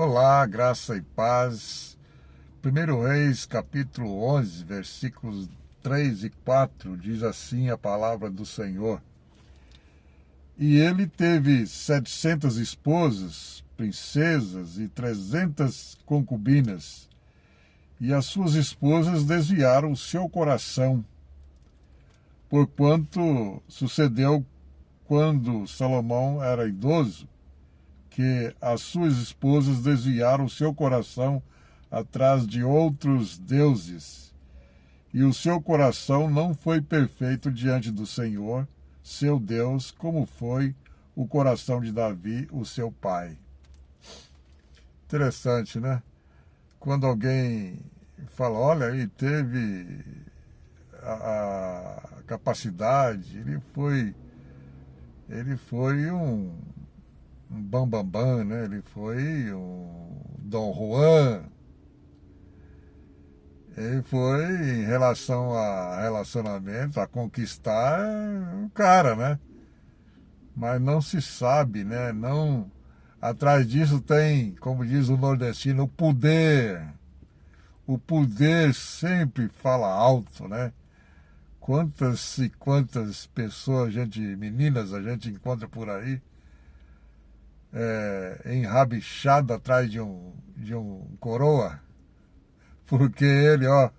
Olá, graça e paz. 1 Reis, capítulo 11, versículos 3 e 4, diz assim a palavra do Senhor. E ele teve 700 esposas, princesas e 300 concubinas, e as suas esposas desviaram o seu coração, porquanto sucedeu quando Salomão era idoso, que as suas esposas desviaram o seu coração atrás de outros deuses, e o seu coração não foi perfeito diante do Senhor, seu Deus, como foi o coração de Davi, o seu pai. Interessante, né? Quando alguém fala, olha, ele teve a capacidade, ele foi um bambambam, né? Ele foi um Dom Juan. Ele foi, em relação a relacionamento, a conquistar o cara, né? Mas não se sabe, né? Não, atrás disso tem, como diz o nordestino, o poder. O poder sempre fala alto, né? Quantas e quantas pessoas, meninas, a gente encontra por aí, enrabixado atrás de um coroa, porque ele, ó,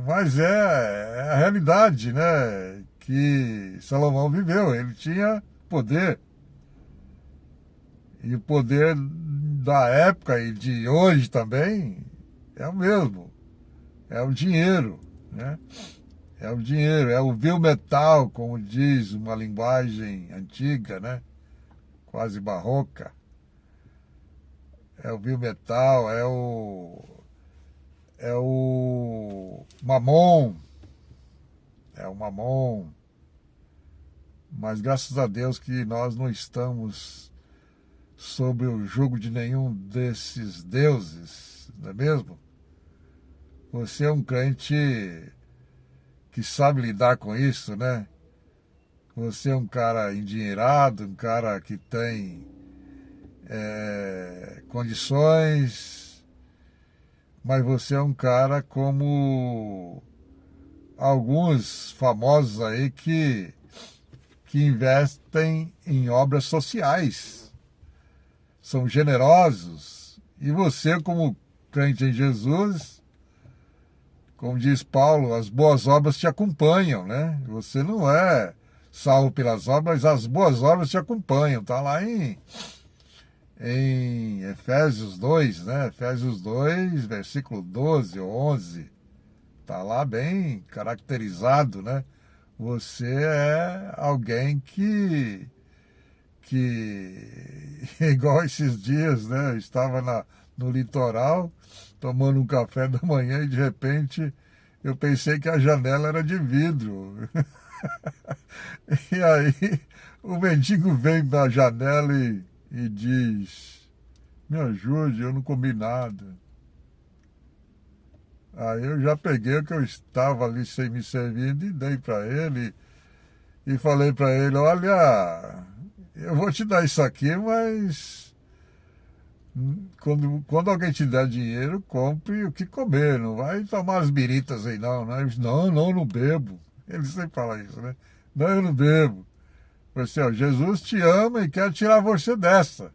mas é a realidade, né, que Salomão viveu. Ele tinha poder, e o poder da época e de hoje também é o mesmo, é o dinheiro, né? É o dinheiro, é o vil metal, como diz uma linguagem antiga, né? Quase barroca. É o vil metal, é o mamon. É o mamon. Mas graças a Deus que nós não estamos sob o jugo de nenhum desses deuses, não é mesmo? Você é um crente que sabe lidar com isso, né? Você é um cara endinheirado, um cara que tem condições, mas você é um cara como alguns famosos aí que investem em obras sociais, são generosos, e você, como crente em Jesus, como diz Paulo, as boas obras te acompanham, né? Você não é salvo pelas obras, as boas obras te acompanham. Está lá em Efésios 2, né? Efésios 2, versículo 12 ou 11. Está lá bem caracterizado, né? Você é alguém que igual esses dias, né? Eu estava no litoral, tomando um café da manhã, e de repente eu pensei que a janela era de vidro. E aí o mendigo vem da janela e diz, me ajude, eu não comi nada. Aí eu já peguei o que eu estava ali sem me servindo e dei para ele e falei para ele, olha, eu vou te dar isso aqui, mas quando alguém te der dinheiro, compre o que comer, não vai tomar as biritas aí não, né? Não bebo. Ele sempre fala isso, né? Não, eu não bebo. Você, ó, Jesus te ama e quer tirar você dessa.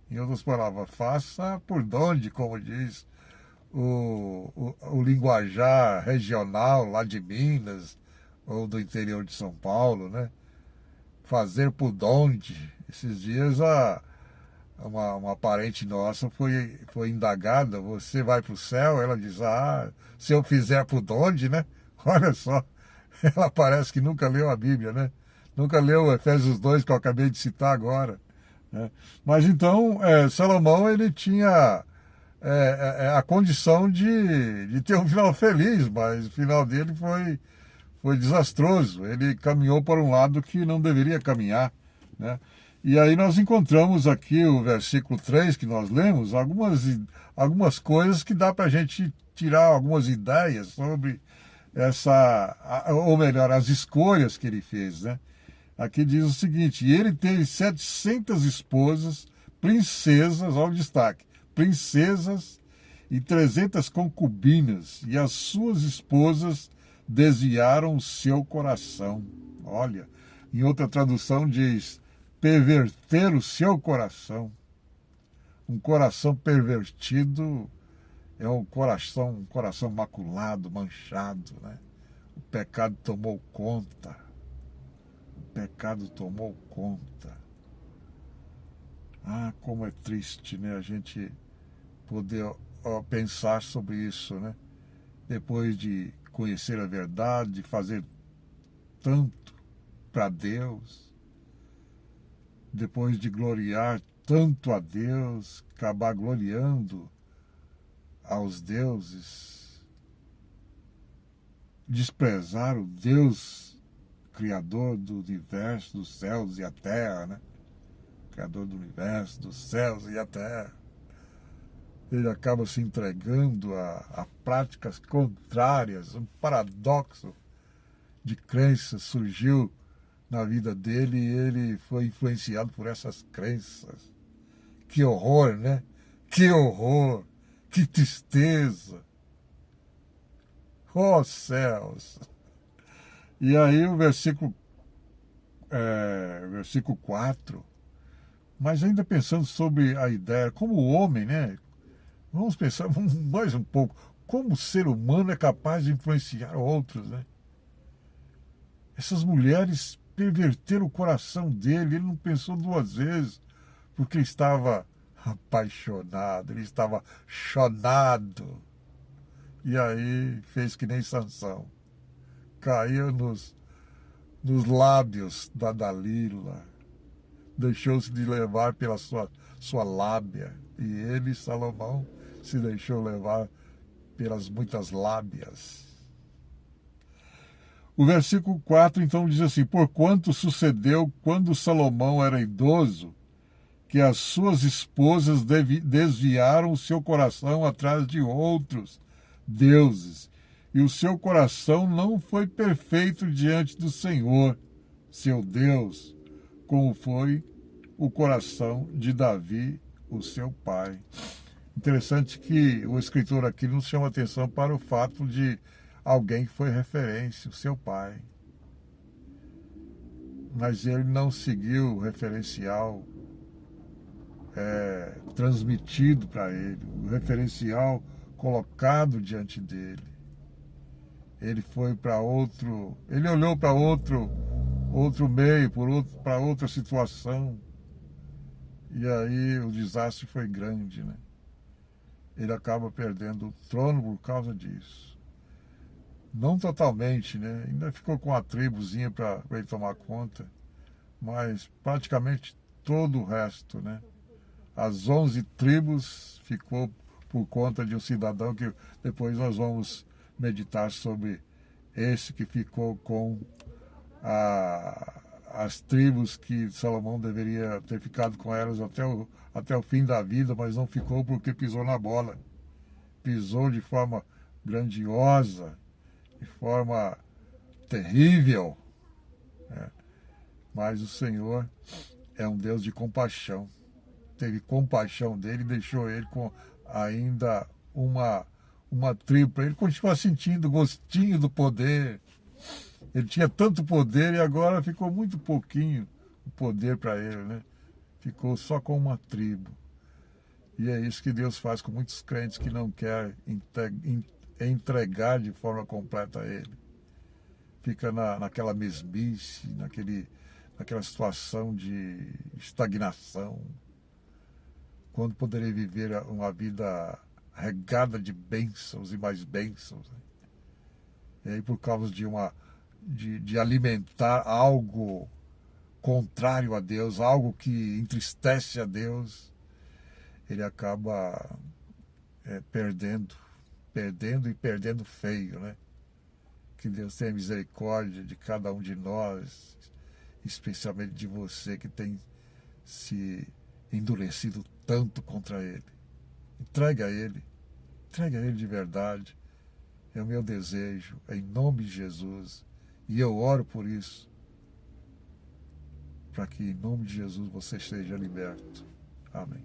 Em outras palavras, faça por donde, como diz o linguajar regional lá de Minas ou do interior de São Paulo, né? Fazer por donde. Esses dias uma parente nossa foi indagada, você vai para o céu? Ela diz, se eu fizer por onde, né? Olha só, ela parece que nunca leu a Bíblia, né? Nunca leu Efésios 2, que eu acabei de citar agora, né? Mas então, Salomão, ele tinha a condição de ter um final feliz, mas o final dele foi desastroso. Ele caminhou por um lado que não deveria caminhar, né? E aí nós encontramos aqui o versículo 3 que nós lemos, algumas coisas que dá para a gente tirar algumas ideias sobre ou melhor, as escolhas que ele fez, né? Aqui diz o seguinte: e ele teve 700 esposas, princesas, olha o destaque, princesas e 300 concubinas, e as suas esposas desviaram o seu coração. Olha, em outra tradução diz, perverter o seu coração. Um coração pervertido é um coração maculado, manchado, né? O pecado tomou conta. O pecado tomou conta. Ah, como é triste, né? A gente poder pensar sobre isso, né? Depois de conhecer a verdade, de fazer tanto para Deus, depois de gloriar tanto a Deus, acabar gloriando aos deuses, desprezar o Deus Criador do universo, dos céus e a terra, né? Criador do universo, dos céus e a terra. Ele acaba se entregando a práticas contrárias, um paradoxo de crença surgiu na vida dele e ele foi influenciado por essas crenças. Que horror, né? Que horror! Que tristeza! Oh céus! E aí o versículo 4, mas ainda pensando sobre a ideia, como o homem, né? Vamos pensar mais um pouco, como o ser humano é capaz de influenciar outros, né? Essas mulheres perverteram o coração dele, ele não pensou duas vezes, porque ele estava apaixonado, ele estava chonado. E aí fez que nem Sansão, caiu nos lábios da Dalila, deixou-se de levar pela sua lábia. E ele, Salomão, se deixou levar pelas muitas lábias. O versículo 4 então diz assim: porquanto sucedeu quando Salomão era idoso, que as suas esposas desviaram o seu coração atrás de outros deuses, e o seu coração não foi perfeito diante do Senhor, seu Deus, como foi o coração de Davi, o seu pai. Interessante que o escritor aqui nos chama atenção para o fato de alguém que foi referência, o seu pai. Mas ele não seguiu o referencial transmitido para ele, o referencial colocado diante dele. Ele foi para outro, ele olhou para outro meio, para outra situação. E aí o desastre foi grande, né? Ele acaba perdendo o trono por causa disso. Não totalmente, né? Ainda ficou com a tribuzinha para ele tomar conta, mas praticamente todo o resto, né? As 11 tribos ficou por conta de um cidadão que depois nós vamos meditar sobre esse que ficou com as tribos que Salomão deveria ter ficado com elas até o fim da vida, mas não ficou porque pisou na bola. Pisou de forma grandiosa, de forma terrível. Né? Mas o Senhor é um Deus de compaixão. Teve compaixão dele e deixou ele com ainda uma tribo para ele continuar sentindo o gostinho do poder. Ele tinha tanto poder e agora ficou muito pouquinho o poder para ele, né? Ficou só com uma tribo. E é isso que Deus faz com muitos crentes que não querem entregar de forma completa a Ele. Fica naquela mesmice, naquela situação de estagnação, quando poderia viver uma vida regada de bênçãos e mais bênçãos. Né? E aí, por causa de alimentar algo contrário a Deus, algo que entristece a Deus, ele acaba perdendo e perdendo feio, né? Que Deus tenha misericórdia de cada um de nós, especialmente de você que tem se endurecido tanto contra Ele. Entrega a Ele de verdade. É o meu desejo, em nome de Jesus. E eu oro por isso. para que em nome de Jesus você esteja liberto. Amém.